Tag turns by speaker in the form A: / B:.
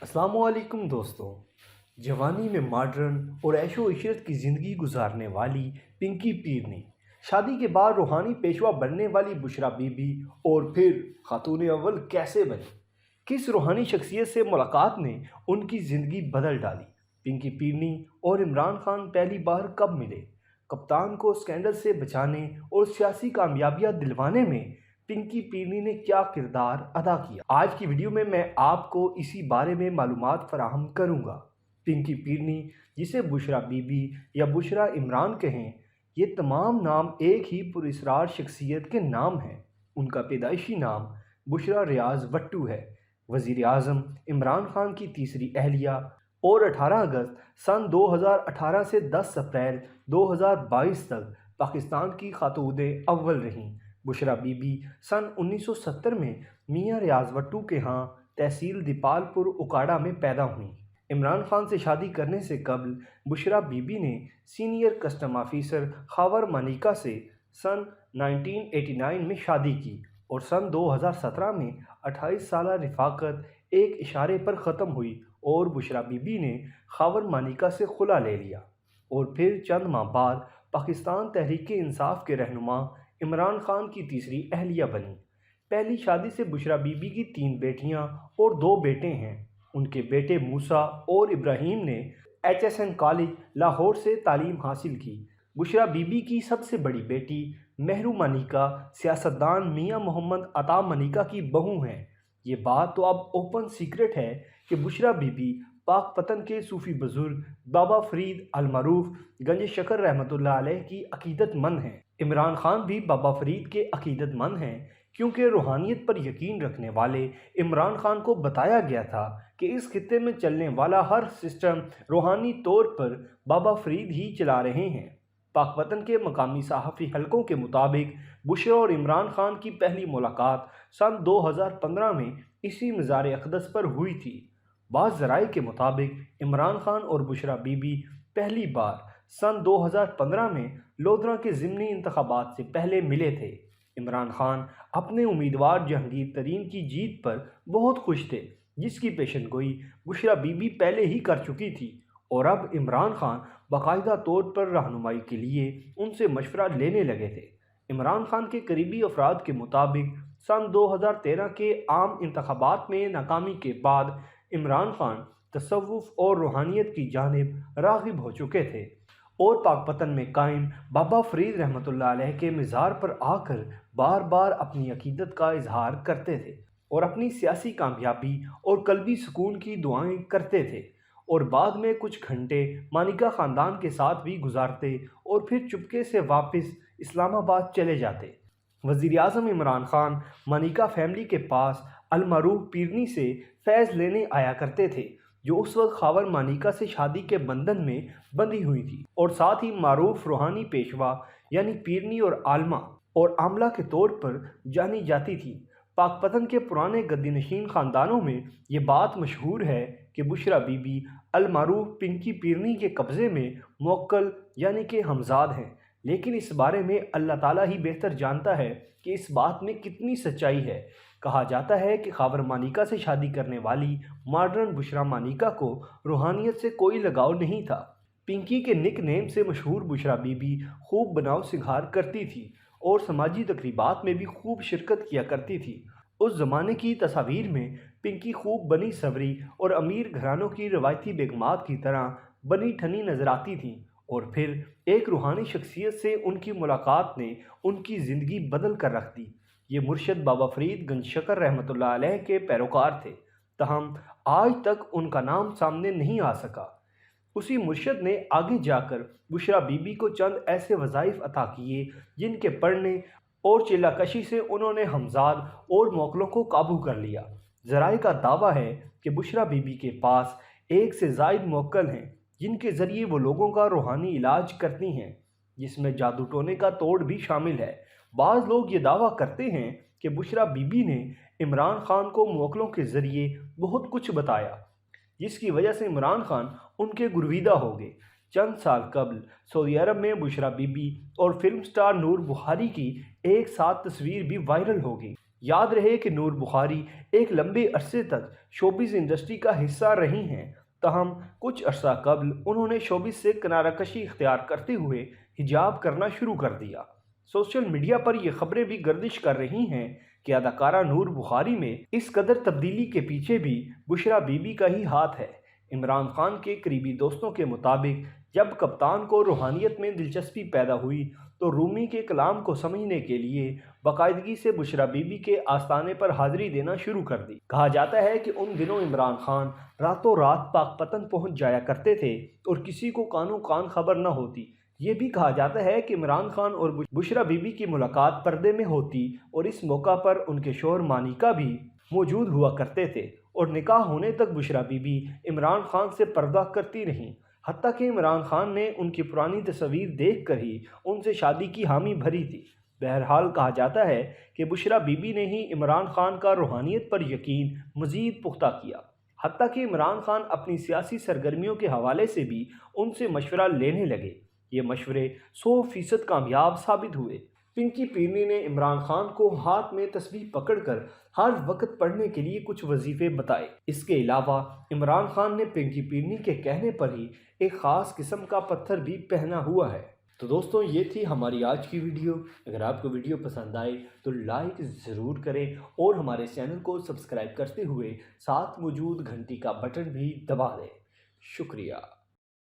A: अस्सलाम वालेकुम दोस्तों। जवानी में मॉडर्न और ऐशो इशरत की ज़िंदगी गुजारने वाली पिंकी पीरनी, शादी के बाद रूहानी पेशवा बनने वाली बुशरा बीबी और फिर खातून अव्वल कैसे बनी? किस रूहानी शख्सियत से मुलाकात ने उनकी ज़िंदगी बदल डाली? पिंकी पीरनी और इमरान खान पहली बार कब मिले? कप्तान को स्कैंडल से बचाने और सियासी कामयाबियाँ दिलवाने में पिंकी पीरनी ने क्या किरदार अदा किया? आज की वीडियो में मैं आपको इसी बारे में मालूमात फराहम करूंगा। पिंकी पीरनी, जिसे बुशरा बीबी या बुशरा इमरान कहें, ये तमाम नाम एक ही पुरस्कार शख्सियत के नाम हैं। उनका पैदाइशी नाम बुशरा रियाज भट्टू है। वज़ीर आज़म इमरान खान की तीसरी अहलिया और 18 अगस्त सन 2018 से 10 अप्रैल 2022 तक पाकिस्तान की खातून अव्वल रहीं। बुशरा बीबी सन 1970 में मियां रियाज भट्टू के यहाँ तहसील दीपालपुर उकाड़ा में पैदा हुई। इमरान खान से शादी करने से कबल बुशरा बीबी ने senior custom officer Khawar Manika से सन 1989 में शादी की और सन 2017 में 28 साल रिफाकत एक इशारे पर ख़त्म हुई और बुशरा बीबी ने खावर मानिका से खुला ले लिया और फिर चंद माह बाद पाकिस्तान तहरीक इंसाफ के रहनुमा इमरान खान की तीसरी अहलिया बनी। पहली शादी से बुशरा बीबी की 3 बेटियां और 2 बेटे हैं। उनके बेटे मूसा और इब्राहिम ने HSN कॉलेज लाहौर से तालीम हासिल की। बुशरा बीबी की सबसे बड़ी बेटी महरू मानिका सियासतदान मियां मोहम्मद अता मानिका की बहू हैं। ये बात तो अब ओपन सीक्रेट है कि बुशरा बीबी पाकपतन के सूफ़ी बुजुर्ग बाबा फरीद अल मरूफ गंज शकर रहमतुल्लाह अलैह की अकीदतमंद हैं। इमरान खान भी बाबा फरीद के अकीदतमंद हैं, क्योंकि रूहानियत पर यकीन रखने वाले इमरान खान को बताया गया था कि इस खित्ते में चलने वाला हर सिस्टम रूहानी तौर पर बाबा फरीद ही चला रहे हैं। पाकपतन के मकामी सहाफ़ी हलकों के मुताबिक बुशरा और इमरान खान की पहली मुलाकात सन 2015 में इसी मज़ार अक़दस पर हुई थी। बाज़ ज़राए के मुताबिक इमरान खान और बुशरा बीबी पहली बार सन 2015 में लोधरा के ज़िमनी इंतखाबात से पहले मिले थे। इमरान खान अपने उम्मीदवार जहांगीर तरीन की जीत पर बहुत खुश थे, जिसकी पेशनगोई बुशरा बीबी पहले ही कर चुकी थी और अब इमरान खान बाकायदा तौर पर रहनुमाई के लिए उनसे मशवरा लेने लगे थे। इमरान खान के करीबी अफराद के मुताबिक सन 2013 के आम इंतखाबात में नाकामी के बाद इमरान खान तसव्वुफ़ और रूहानियत की जानिब राग़िब हो चुके थे और पाकपतन में कायम बाबा फरीद रहमतुल्लाह अलैह के मज़ार पर आकर बार बार अपनी अकीदत का इजहार करते थे और अपनी सियासी कामयाबी और कल्बी सुकून की दुआएं करते थे और बाद में कुछ घंटे मानिका ख़ानदान के साथ भी गुजारते और फिर चुपके से वापस इस्लामाबाद चले जाते। वज़ीर आज़म इमरान खान मानिका फैमिली के पास अल मरूफ पीरनी से फैज़ लेने आया करते थे, जो उस वक्त खावर मानिका से शादी के बंधन में बंधी हुई थी और साथ ही मारूफ रूहानी पेशवा यानी पीरनी और आलमा और आमला के तौर पर जानी जाती थी। पाकपतन के पुराने गद्दीनशीन ख़ानदानों में ये बात मशहूर है कि बुशरा बीबी अल मारूफ पिंकी पीरनी के कब्ज़े में मोक्कल यानी कि हमजाद हैं, लेकिन इस बारे में अल्लाह ताला ही बेहतर जानता है कि इस बात में कितनी सच्चाई है। कहा जाता है कि खावर मानिका से शादी करने वाली मॉडर्न बुशरा मानिका को रूहानियत से कोई लगाव नहीं था। पिंकी के निक नेम से मशहूर बुशरा बीबी खूब बनाव सिंगार करती थी और समाजी तकरीबात में भी खूब शिरकत किया करती थी। उस ज़माने की तस्वीर में पिंकी खूब बनी सवरी और अमीर घरानों की रवायती बेगमात की तरह बनी ठनी नजर आती थी और फिर एक रूहानी शख्सियत से उनकी मुलाकात ने उनकी ज़िंदगी बदल कर रख दी। ये मुर्शद बाबा फरीद गंज शकर रहमतुल्लाह अलैह के पैरोकार थे, तहम आज तक उनका नाम सामने नहीं आ सका। उसी मुर्शद ने आगे जाकर बुशरा बीबी को चंद ऐसे वज़ाइफ अता किए जिनके पढ़ने और चिल्लाकशी से उन्होंने हमजाद और मोकलों को काबू कर लिया। ज़राए का दावा है कि बुशरा बीबी के पास 1 से ज़ायद मोक्कल हैं, जिनके ज़रिए वो लोगों का रूहानी इलाज करती हैं, जिसमें जादू टोने का तोड़ भी शामिल है। बाज़ लोग ये दावा करते हैं कि बुशरा बीबी ने इमरान खान को मोकलों के ज़रिए बहुत कुछ बताया, जिसकी वजह से इमरान खान उनके गुरविदा हो गए। चंद साल कबल सऊदी अरब में बुशरा बीबी और फिल्म स्टार नूर बुखारी की एक साथ तस्वीर भी वायरल हो गई। याद रहे कि नूर बुखारी एक लंबे अरसे तक शोबिज़ इंडस्ट्री का हिस्सा रही हैं, तहम कुछ अरसा कबल उन्होंने शोबिज़ से किनारा कशी इख्तियार करते हुए हिजाब करना शुरू कर दिया। सोशल मीडिया पर ये खबरें भी गर्दिश कर रही हैं कि अदाकारा नूर बुखारी में इस कदर तब्दीली के पीछे भी बुशरा बीबी का ही हाथ है। इमरान खान के करीबी दोस्तों के मुताबिक जब कप्तान को रूहानियत में दिलचस्पी पैदा हुई तो रूमी के कलाम को समझने के लिए बाकायदगी से बुशरा बीबी के आस्थाने पर हाजिरी देना शुरू कर दी। कहा जाता है कि उन दिनों इमरान खान रातों रात पाकपतन पहुंच जाया करते थे और किसी को कानो कान खबर न होती। ये भी कहा जाता है कि इमरान खान और बुशरा बीबी की मुलाकात पर्दे में होती और इस मौका पर उनके शोहर मानिका भी मौजूद हुआ करते थे और निकाह होने तक बुशरा बीबी इमरान खान से पर्दा करती रहीं। हत्ता कि इमरान खान ने उनकी पुरानी तस्वीर देख कर ही उनसे शादी की हामी भरी थी। बहरहाल कहा जाता है कि बुशरा बीबी ने ही इमरान खान का रूहानियत पर यकीन मज़ीद पुख्ता किया। हत्ता कि इमरान खान अपनी सियासी सरगर्मियों के हवाले से भी उनसे मशवरा लेने लगे। ये मशवरे 100% कामयाब साबित हुए। पिंकी पीरनी ने इमरान खान को हाथ में तस्बीह पकड़कर हर वक्त पढ़ने के लिए कुछ वजीफे बताए। इसके अलावा इमरान खान ने पिंकी पीरनी के कहने पर ही एक ख़ास किस्म का पत्थर भी पहना हुआ है। तो दोस्तों, ये थी हमारी आज की वीडियो। अगर आपको वीडियो पसंद आए तो लाइक ज़रूर करें और हमारे चैनल को सब्सक्राइब करते हुए साथ मौजूद घंटी का बटन भी दबा दें। शुक्रिया।